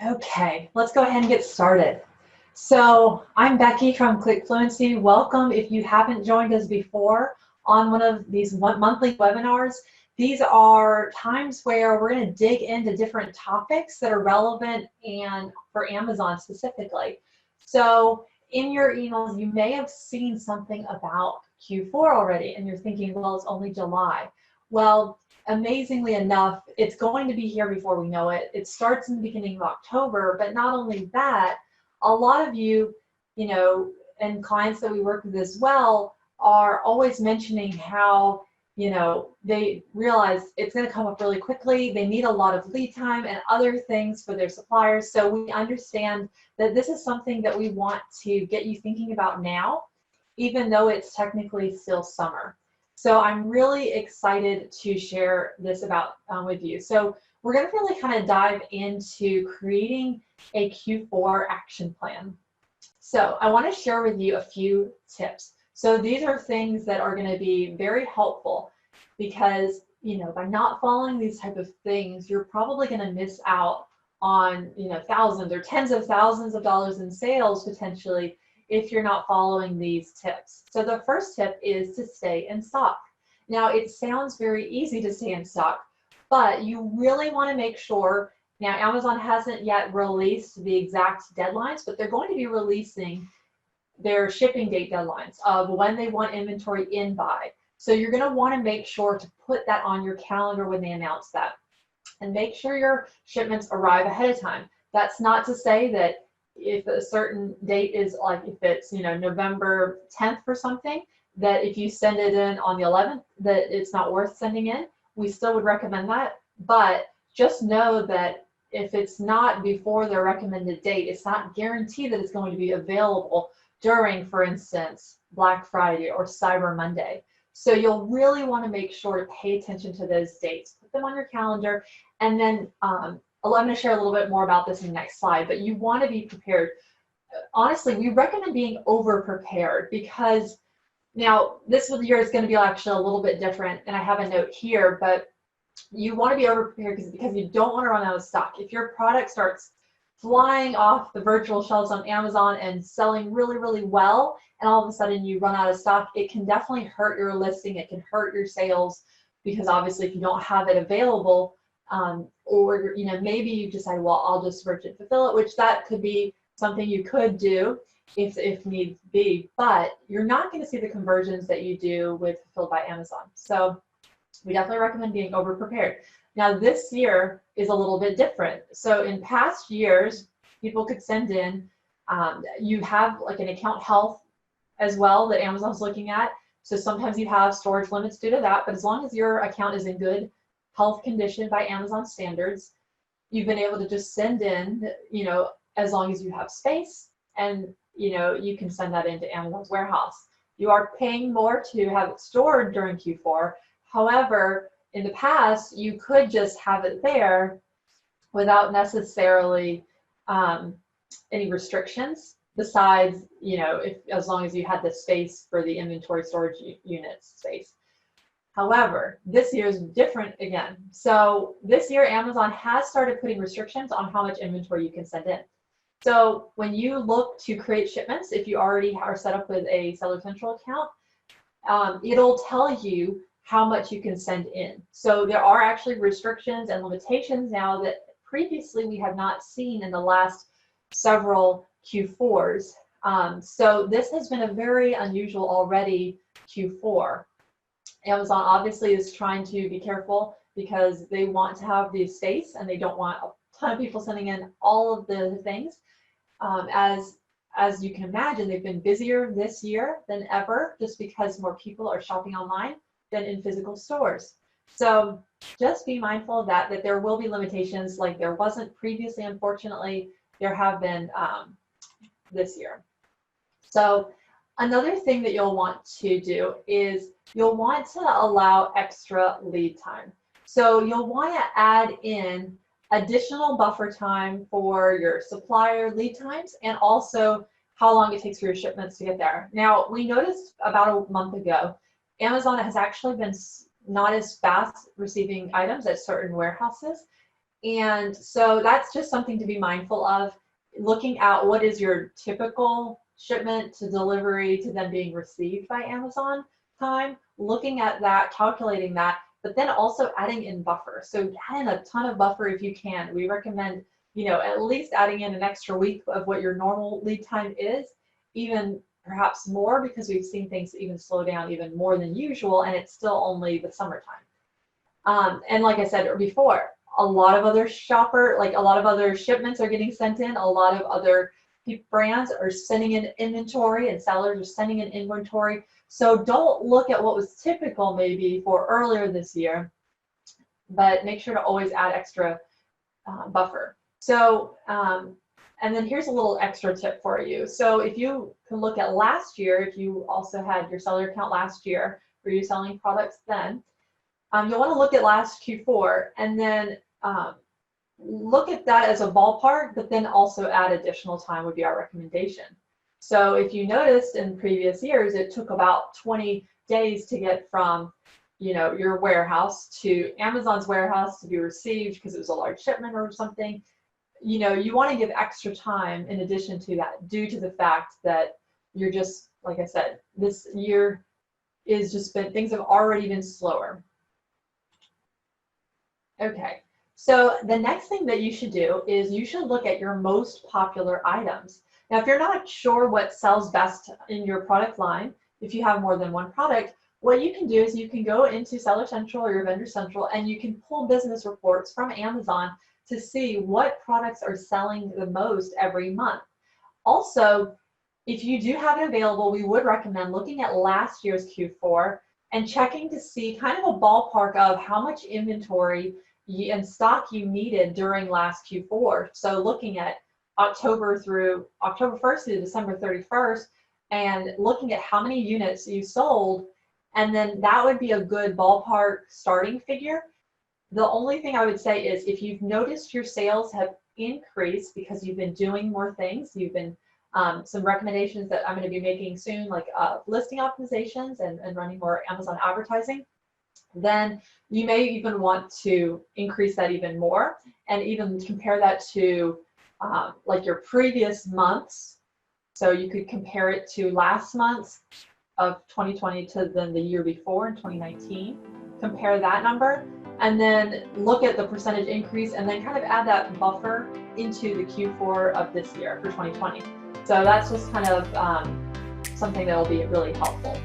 Okay, let's go ahead and get started. So I'm Becky from ClickFluency. Welcome if you haven't joined us before on one of these monthly webinars. These are times where we're going to dig into different topics that are relevant and for Amazon specifically. So in your emails, you may have seen something about Q4 already, and you're thinking, well, it's only July. Well, amazingly enough, it's going to be here before we know it. It starts in the beginning of October, but not only that, a lot of you, and clients that we work with as well are always mentioning how, they realize it's going to come up really quickly. They need a lot of lead time and other things for their suppliers. So we understand that this is something that we want to get you thinking about now, even though it's technically still summer. So I'm really excited to share this with you. So we're going to really kind of dive into creating a Q4 action plan. So I want to share with you a few tips. So these are things that are going to be very helpful because, by not following these type of things, you're probably going to miss out on, thousands or tens of thousands of dollars in sales potentially if you're not following these tips. So the first tip is to stay in stock. Now, it sounds very easy to stay in stock, but you really want to make sure. Now, Amazon hasn't yet released the exact deadlines, but they're going to be releasing their shipping date deadlines of when they want inventory in by. So you're going to want to make sure to put that on your calendar when they announce that. And make sure your shipments arrive ahead of time. That's not to say that if a certain date is like, if it's, November 10th for something, that if you send it in on the 11th, that it's not worth sending in. We still would recommend that. But just know that if it's not before their recommended date, it's not guaranteed that it's going to be available during, for instance, Black Friday or Cyber Monday. So you'll really want to make sure to pay attention to those dates. Put them on your calendar. And then I'm going to share a little bit more about this in the next slide, but you want to be prepared. Honestly, we recommend being over-prepared because now this year is going to be actually a little bit different, and I have a note here, but you want to be over-prepared because you don't want to run out of stock. If your product starts flying off the virtual shelves on Amazon and selling really, really well, and all of a sudden you run out of stock, it can definitely hurt your listing. It can hurt your sales because obviously if you don't have it available, or maybe you decide, well, I'll just merchant fulfill it, which that could be something you could do if need be, but you're not going to see the conversions that you do with Fulfilled by Amazon. So we definitely recommend being over prepared. Now this year is a little bit different. So in past years, people could send in, you have like an account health as well that Amazon's looking at. So sometimes you have storage limits due to that, but as long as your account is in good health condition by Amazon standards, you've been able to just send in, as long as you have space, and you can send that into Amazon's warehouse. You are paying more to have it stored during Q4. However, in the past, you could just have it there without necessarily any restrictions besides, as long as you had the space for the inventory storage units space. However, this year is different again. So this year, Amazon has started putting restrictions on how much inventory you can send in. So when you look to create shipments, if you already are set up with a Seller Central account, it'll tell you how much you can send in. So there are actually restrictions and limitations now that previously we have not seen in the last several Q4s. So this has been a very unusual already Q4. Amazon obviously is trying to be careful because they want to have the space and they don't want a ton of people sending in all of the things. As you can imagine, they've been busier this year than ever just because more people are shopping online than in physical stores. So just be mindful of that there will be limitations like there wasn't previously. Unfortunately, there have been this year. So another thing that you'll want to do is you'll want to allow extra lead time. So you'll want to add in additional buffer time for your supplier lead times and also how long it takes for your shipments to get there. Now, we noticed about a month ago, Amazon has actually been not as fast receiving items at certain warehouses. And so that's just something to be mindful of, looking at what is your typical shipment to delivery to then being received by Amazon time, looking at that, calculating that, but then also adding in buffer. So add in a ton of buffer if you can. We recommend, at least adding in an extra week of what your normal lead time is, even perhaps more, because we've seen things even slow down even more than usual, and it's still only the summertime. And like I said before, a lot of other shipments are getting sent in. A lot of other brands are sending in inventory, and sellers are sending in inventory. So don't look at what was typical maybe for earlier this year, but make sure to always add extra buffer. So, and then here's a little extra tip for you. So if you can look at last year, if you also had your seller account last year, were you selling products then? You'll want to look at last Q4 and then look at that as a ballpark, but then also add additional time would be our recommendation. So if you noticed in previous years, it took about 20 days to get from your warehouse to Amazon's warehouse to be received because it was a large shipment or something. You want to give extra time in addition to that, due to the fact that you're just, like I said, this year is just been, things have already been slower. Okay, so the next thing that you should do is you should look at your most popular items. Now, if you're not sure what sells best in your product line, if you have more than one product, what you can do is you can go into Seller Central or your Vendor Central, and you can pull business reports from Amazon to see what products are selling the most every month. Also, if you do have it available, we would recommend looking at last year's Q4 and checking to see kind of a ballpark of how much inventory and stock you needed during last Q4. So looking at October 1st to December 31st, and looking at how many units you sold, and then that would be a good ballpark starting figure. The only thing I would say is if you've noticed your sales have increased because you've been doing more things, you've been some recommendations that I'm going to be making soon, like listing optimizations and running more Amazon advertising, then you may even want to increase that even more and even compare that to like your previous months. So you could compare it to last month's of 2020 to then the year before in 2019, compare that number, and then look at the percentage increase and then kind of add that buffer into the Q4 of this year for 2020. So that's just kind of something that will be really helpful.